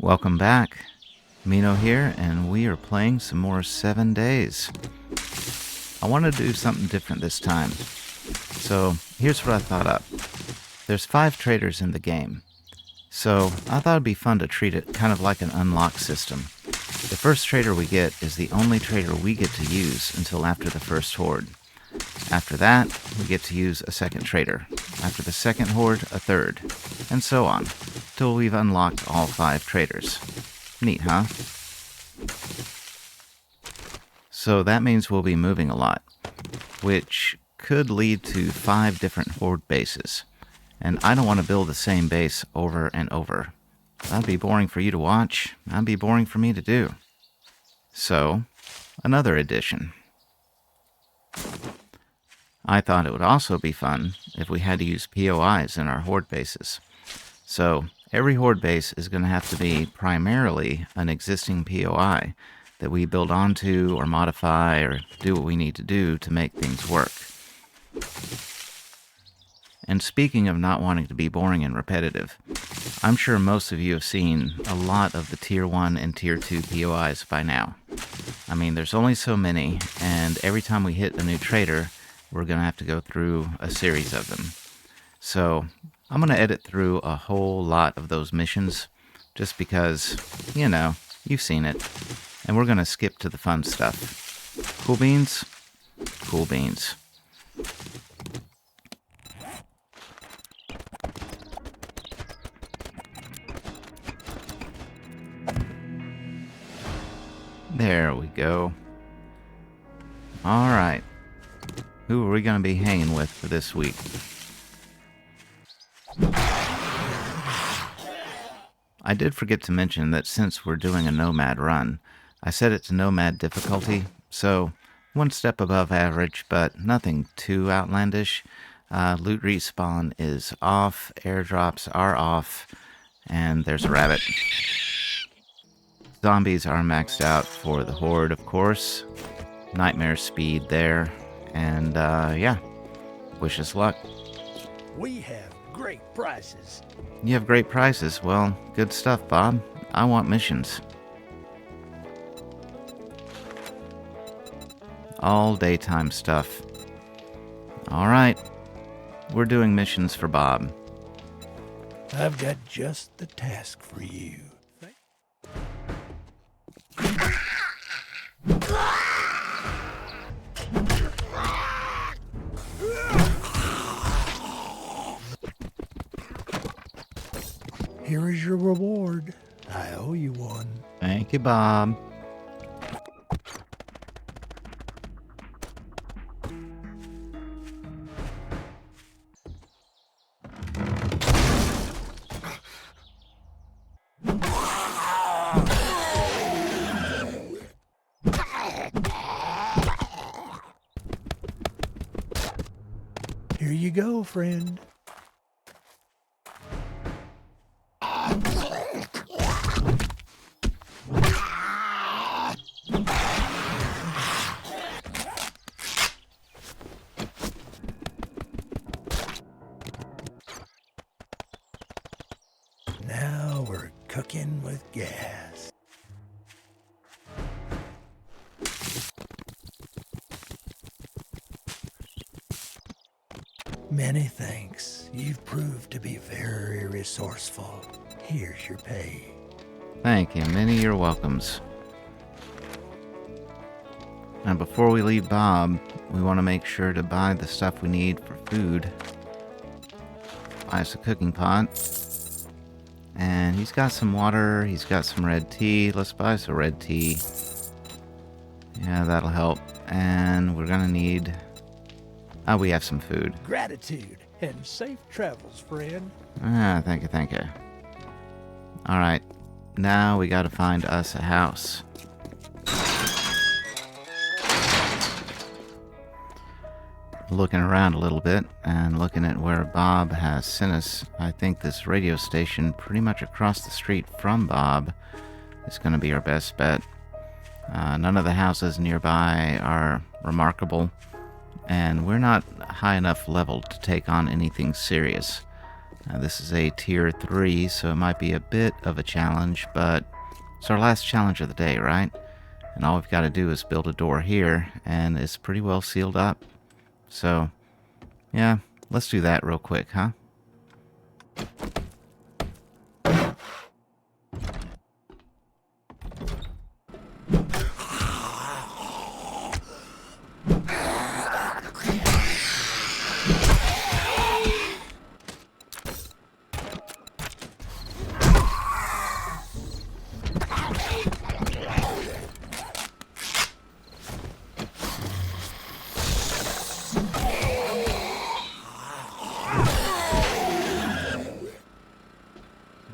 Welcome back. Mino here, and we are playing some more 7 Days. I wanted to do something different this time. So, here's what I thought up. There's 5 traders in the game. So, I thought it'd be fun to treat it kind of like an unlock system. The first trader we get is the only trader we get to use until after the first Horde. After that, we get to use a second trader. After the second Horde, a third. And so on, till we've unlocked all 5 traders. Neat, huh? So that means we'll be moving a lot, which could lead to 5 different Horde bases. And I don't want to build the same base over and over. That'd be boring for you to watch. That'd be boring for me to do. So, another addition. I thought it would also be fun if we had to use POIs in our Horde bases. So, every Horde base is going to have to be primarily an existing POI that we build onto or modify or do what we need to do to make things work. And speaking of not wanting to be boring and repetitive, I'm sure most of you have seen a lot of the Tier 1 and Tier 2 POIs by now. I mean, there's only so many, and every time we hit a new trader, we're going to have to go through a series of them. So, I'm going to edit through a whole lot of those missions, just because, you know, you've seen it. And we're going to skip to the fun stuff. Cool beans? Cool beans. There we go. Alright. Who are we going to be hanging with for this week? I did forget to mention that since we're doing a Nomad run, I set it to Nomad difficulty, so 1 step above average, but nothing too outlandish. Loot respawn is off, airdrops are off, and there's a rabbit. Zombies are maxed out for the Horde, of course. Nightmare speed there. And, yeah. Wish us luck. We have great prices. You have great prices. Well, good stuff, Bob. I want missions. All daytime stuff. Alright. We're doing missions for Bob. I've got just the task for you. Here is your reward. I owe you one. Thank you, Bob. Here you go, friend. Now we're cooking with gas. Many thanks. You've proved to be very resourceful. Here's your pay. Thank you. Many your welcomes. And before we leave Bob, we want to make sure to buy the stuff we need for food. Buy us a cooking pot. And he's got some water. He's got some red tea. Let's buy some red tea. Yeah, that'll help. And we're going to need... Oh, we have some food. Gratitude and safe travels, friend. Ah, thank you, thank you. Alright, now we gotta find us a house. Looking around a little bit, and looking at where Bob has sent us, I think this radio station pretty much across the street from Bob is gonna be our best bet. None of the houses nearby are remarkable, and we're not high enough level to take on anything serious. This is a tier 3, so it might be a bit of a challenge, but it's our last challenge of the day, right? And all we've got to do is build a door here, and it's pretty well sealed up. So, yeah, let's do that real quick, huh?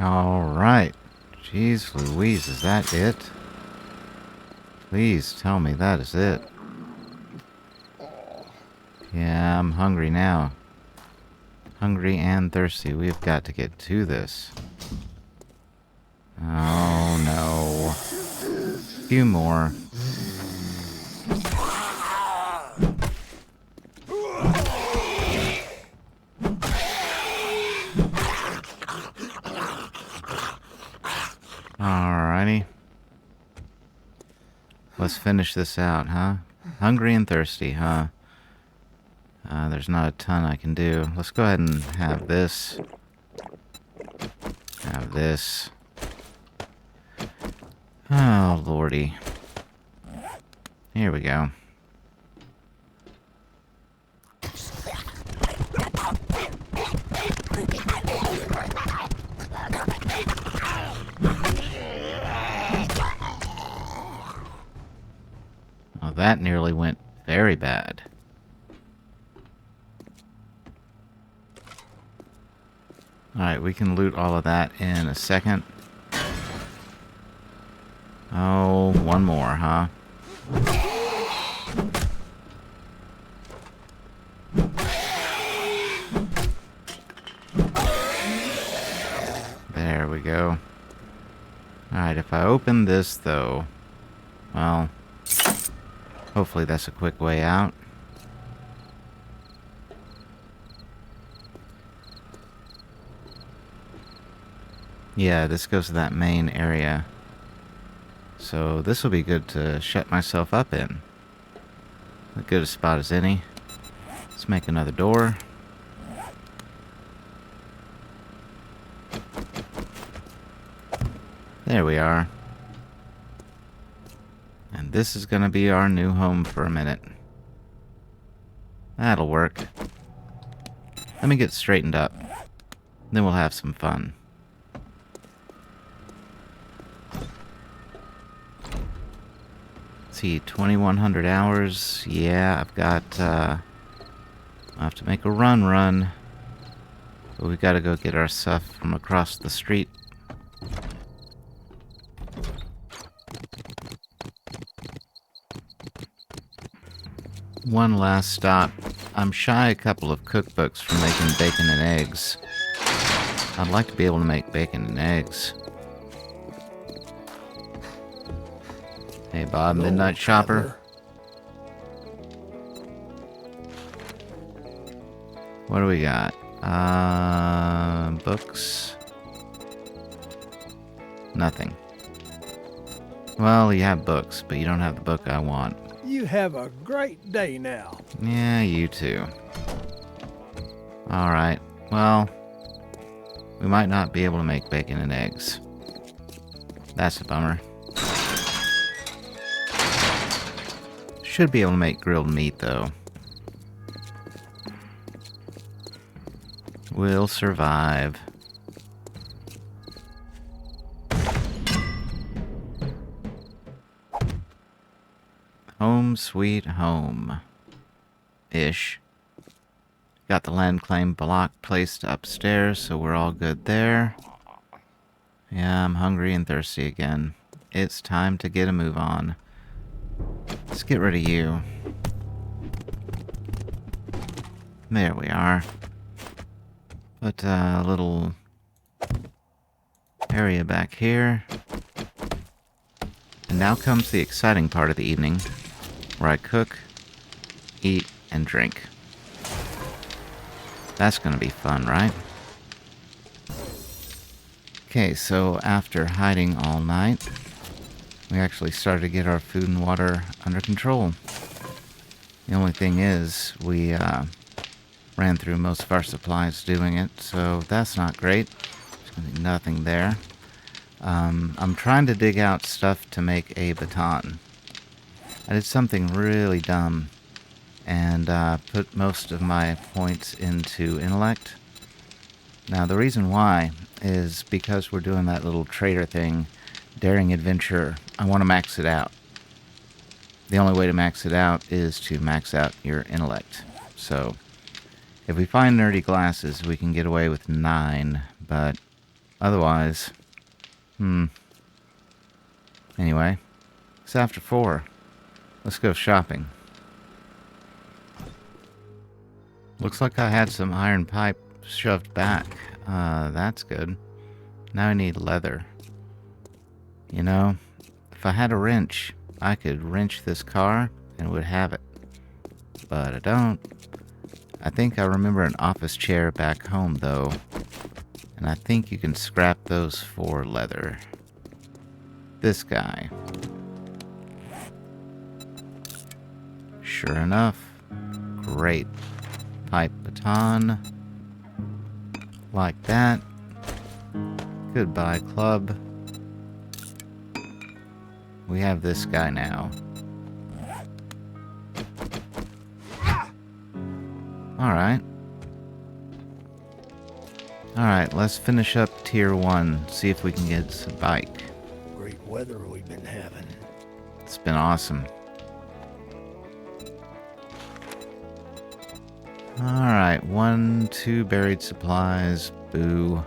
Alright. Jeez Louise, is that it? Please tell me that is it. Yeah, I'm hungry now. Hungry and thirsty. We've got to get to this. Oh no. A few more. Alrighty. Let's finish this out, huh? Hungry and thirsty, huh? There's not a ton I can do. Let's go ahead and have this. Have this. Oh, lordy. Here we go. Oh, that nearly went very bad. Alright, we can loot all of that in a second. Oh, one more, huh? There we go. Alright, if I open this, though, well, hopefully that's a quick way out. Yeah, this goes to that main area. So this will be good to shut myself up in. As good a spot as any. Let's make another door. There we are. And this is going to be our new home for a minute. That'll work. Let me get straightened up. Then we'll have some fun. Let's see, 2100 hours. Yeah, I've got, I'll have to make a run. But we gotta go get our stuff from across the street. One last stop. I'm shy a couple of cookbooks from making bacon and eggs. I'd like to be able to make bacon and eggs. Hey Bob, Hello, Midnight Shopper. What do we got? Books. Nothing. Well, you have books, but you don't have the book I want. You have a great day now. Yeah, you too. Alright, well, we might not be able to make bacon and eggs. That's a bummer. Should be able to make grilled meat, though. We'll survive. Home sweet home. Ish. Got the land claim block placed upstairs, so we're all good there. Yeah, I'm hungry and thirsty again. It's time to get a move on. Let's get rid of you. There we are. Put a little area back here. And now comes the exciting part of the evening, where I cook, eat, and drink. That's gonna be fun, right? Okay, so after hiding all night, we actually started to get our food and water under control. The only thing is, we ran through most of our supplies doing it, so that's not great. There's going to be nothing there. I'm trying to dig out stuff to make a baton. I did something really dumb and put most of my points into intellect. Now, the reason why is because we're doing that little trader thing, daring adventure. I want to max it out. The only way to max it out is to max out your intellect. So, if we find nerdy glasses, we can get away with 9, but otherwise, Anyway, it's after 4. Let's go shopping. Looks like I had some iron pipe shoved back. That's good. Now I need leather. You know, if I had a wrench, I could wrench this car and would have it. But I don't. I think I remember an office chair back home, though. And I think you can scrap those for leather. This guy. Sure enough. Great. Pipe baton. Like that. Goodbye, club. We have this guy now. Alright. Alright, let's finish up tier 1. See if we can get a bike. Great weather we've been having. It's been awesome. Alright, 1, 2 buried supplies. Boo.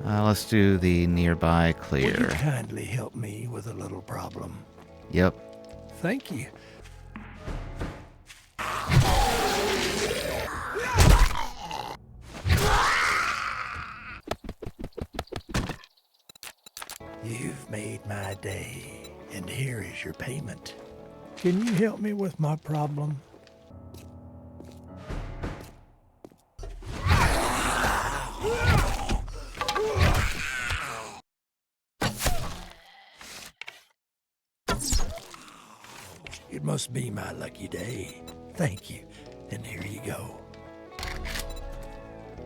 Let's do the nearby Will you clear. kindly help me with a little problem? Yep. Thank you. You've made my day, and here is your payment. Can you help me with my problem? It must be my lucky day. Thank you, and here you go.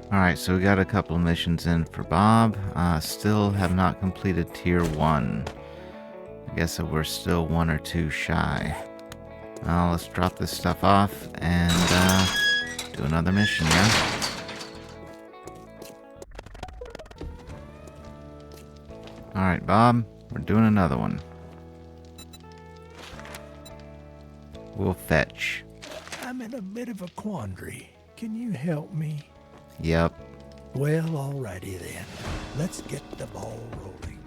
Alright, so we got a couple missions in for Bob. Still have not completed tier 1. I guess that we're still 1 or 2 shy. Let's drop this stuff off and do another mission, yeah? Alright, Bob, we're doing another one. We'll fetch. I'm in a bit of a quandary. Can you help me? Yep. Well, alrighty then. Let's get the ball rolling.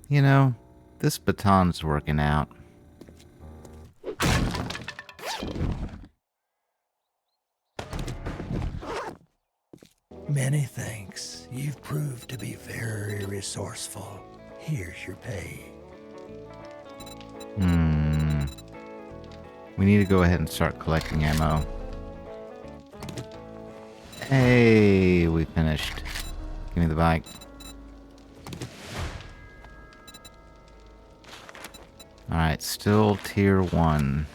You know, this baton's working out. Many thanks. You've proved to be very resourceful. Here's your pay. We need to go ahead and start collecting ammo. Hey, we finished. Give me the bike. Alright, still tier 1.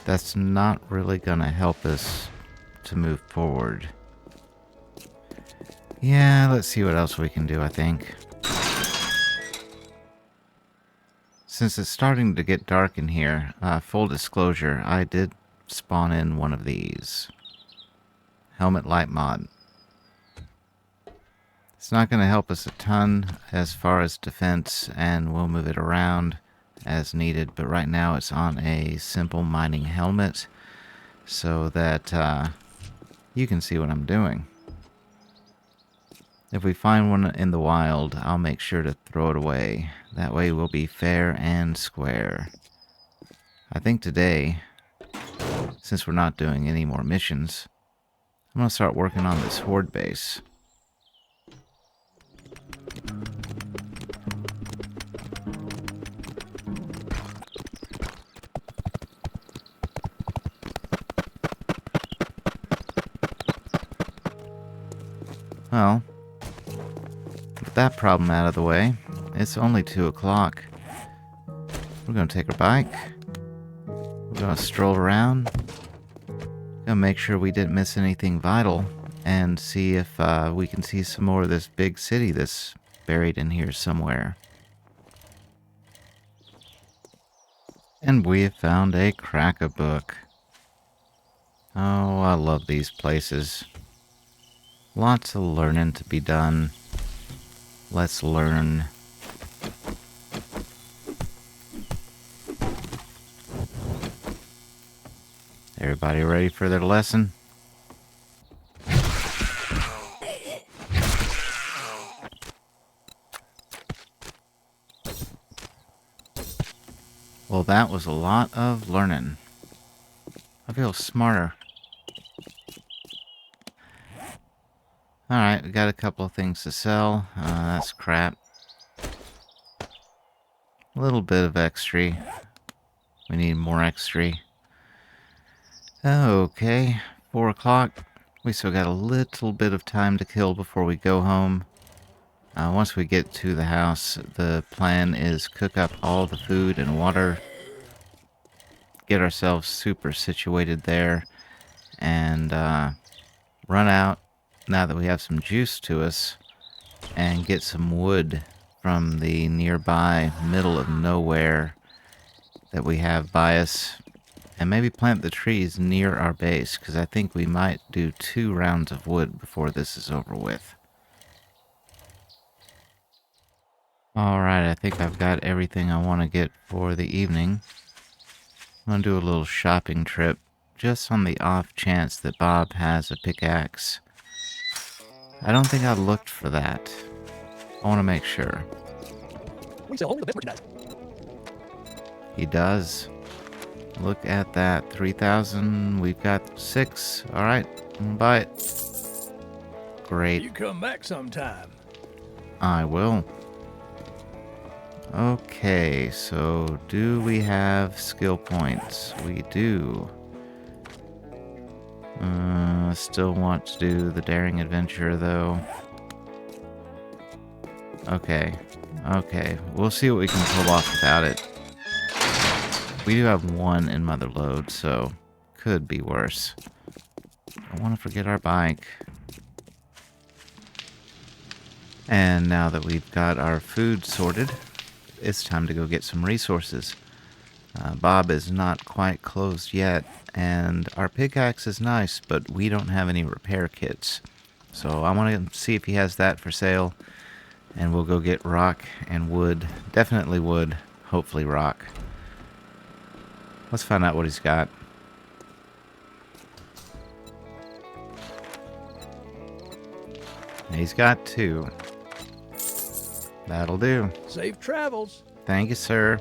That's not really gonna help us to move forward. Yeah, let's see what else we can do, I think. Since it's starting to get dark in here, full disclosure, I did spawn in one of these. Helmet light mod. It's not going to help us a ton as far as defense, and we'll move it around as needed, but right now it's on a simple mining helmet so that you can see what I'm doing. If we find one in the wild, I'll make sure to throw it away. That way we'll be fair and square. I think today, since we're not doing any more missions, I'm going to start working on this Horde base. Well, with that problem out of the way, it's only 2 o'clock. We're gonna take our bike. We're gonna stroll around. Gonna make sure we didn't miss anything vital. And see if we can see some more of this big city that's buried in here somewhere. And we have found a cracker book. Oh, I love these places. Lots of learning to be done. Let's learn. Everybody ready for their lesson? Well, that was a lot of learning. I feel smarter. Alright, we got a couple of things to sell. That's crap. A little bit of extra. We need more extra. Okay, 4 o'clock. We still got a little bit of time to kill before we go home. Once we get to the house, the plan is cook up all the food and water, get ourselves super situated there, and run out, now that we have some juice to us, and get some wood from the nearby middle of nowhere that we have by us, and maybe plant the trees near our base, because I think we might do 2 rounds of wood before this is over with. Alright, I think I've got everything I want to get for the evening. I'm going to do a little shopping trip, just on the off chance that Bob has a pickaxe. I don't think I looked for that. I want to make sure. We sell only the best merchandise. He does. Look at that. 3,000. We've got 6. Alright, I'm going to buy it. Great. You come back sometime. I will. Okay, so do we have skill points? We do. Still want to do the daring adventure, though. Okay. Okay, we'll see what we can pull off without it. We do have 1 in Mother Lode, so could be worse. Don't want to forget our bike. And now that we've got our food sorted, it's time to go get some resources. Bob is not quite closed yet, and our pickaxe is nice, but we don't have any repair kits. So I want to see if he has that for sale, and we'll go get rock and wood. Definitely wood, hopefully rock. Let's find out what he's got. He's got 2. That'll do. Safe travels. Thank you, sir.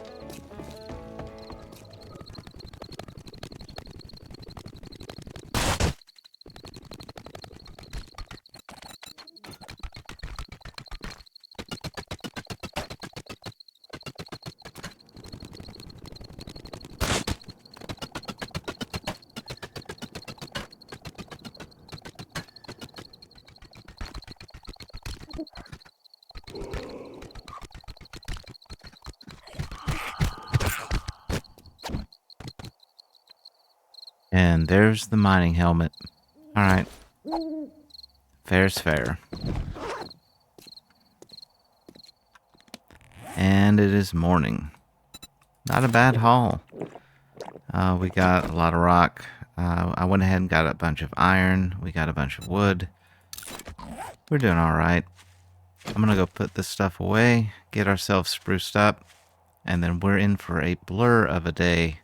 And there's the mining helmet. Alright. Fair's fair. And it is morning. Not a bad haul. We got a lot of rock. I went ahead and got a bunch of iron. We got a bunch of wood. We're doing alright. I'm gonna go put this stuff away, get ourselves spruced up, and then we're in for a blur of a day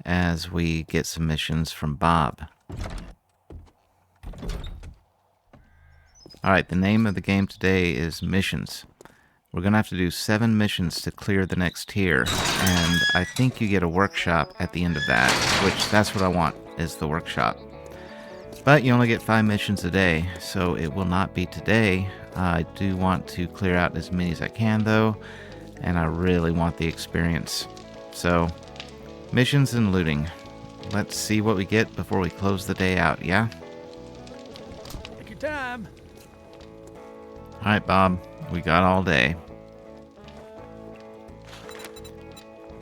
as we get some missions from Bob. Alright, the name of the game today is Missions. We're going to have to do 7 missions to clear the next tier, and I think you get a workshop at the end of that, which that's what I want, is the workshop. But you only get 5 missions a day, so it will not be today. I do want to clear out as many as I can, though, and I really want the experience. So, missions and looting. Let's see what we get before we close the day out, yeah? Take your time. Alright, Bob. We got all day.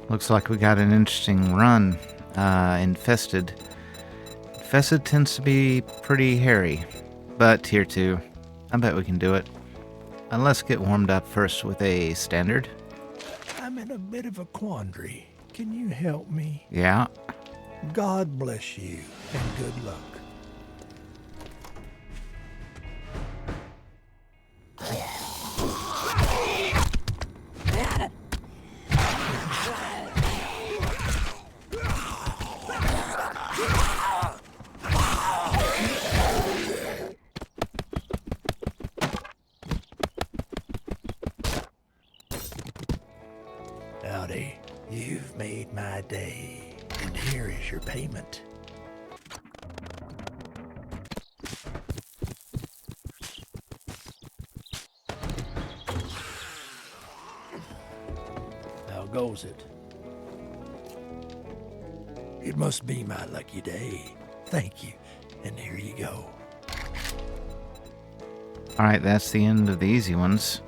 Looks like we got an interesting run. Infested. Infested tends to be pretty hairy. But tier 2. I bet we can do it. Let's get warmed up first with a standard. I'm in a bit of a quandary. Can you help me? Yeah. God bless you, and good luck. Howdy. You've made my day, and here is your payment. How goes it? It must be my lucky day. Thank you, and here you go. Alright, that's the end of the easy ones.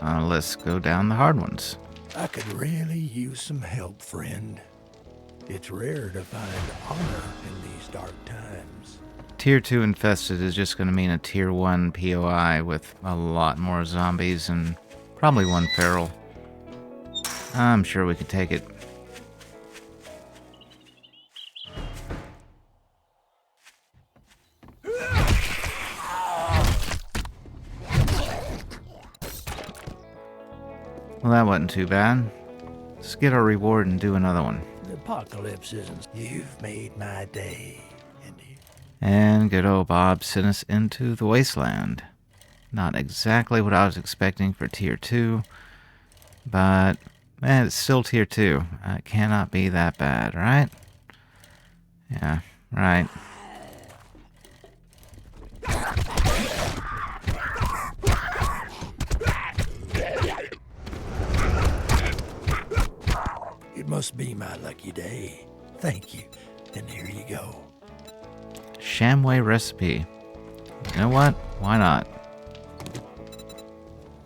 Let's go down the hard ones. I could really use some help, friend. It's rare to find honor in these dark times. Tier 2 infested is just going to mean a tier 1 POI with a lot more zombies and probably one feral. I'm sure we could take it. Well, that wasn't too bad. Let's get our reward and do another one. The apocalypse isn't. You've made my day. And good old Bob sent us into the wasteland. Not exactly what I was expecting for tier 2, but man, it's still tier 2. It cannot be that bad, right? Yeah, right. It must be my lucky day. Thank you, and here you go. Shamway recipe. You know what? Why not?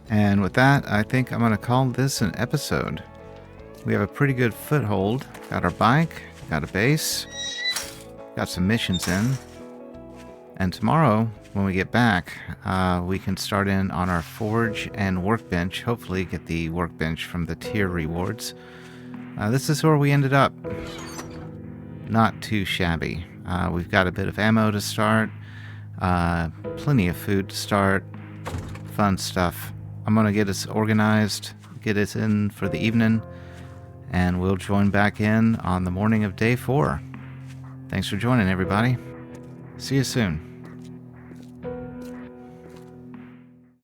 And with that, I think I'm going to call this an episode. We have a pretty good foothold. Got our bike, got a base, got some missions in. And tomorrow, when we get back, we can start in on our forge and workbench. Hopefully get the workbench from the tier rewards. This is where we ended up. Not too shabby. We've got a bit of ammo to start. Plenty of food to start. Fun stuff. I'm going to get us organized, get us in for the evening, and we'll join back in on the morning of day 4. Thanks for joining, everybody. See you soon.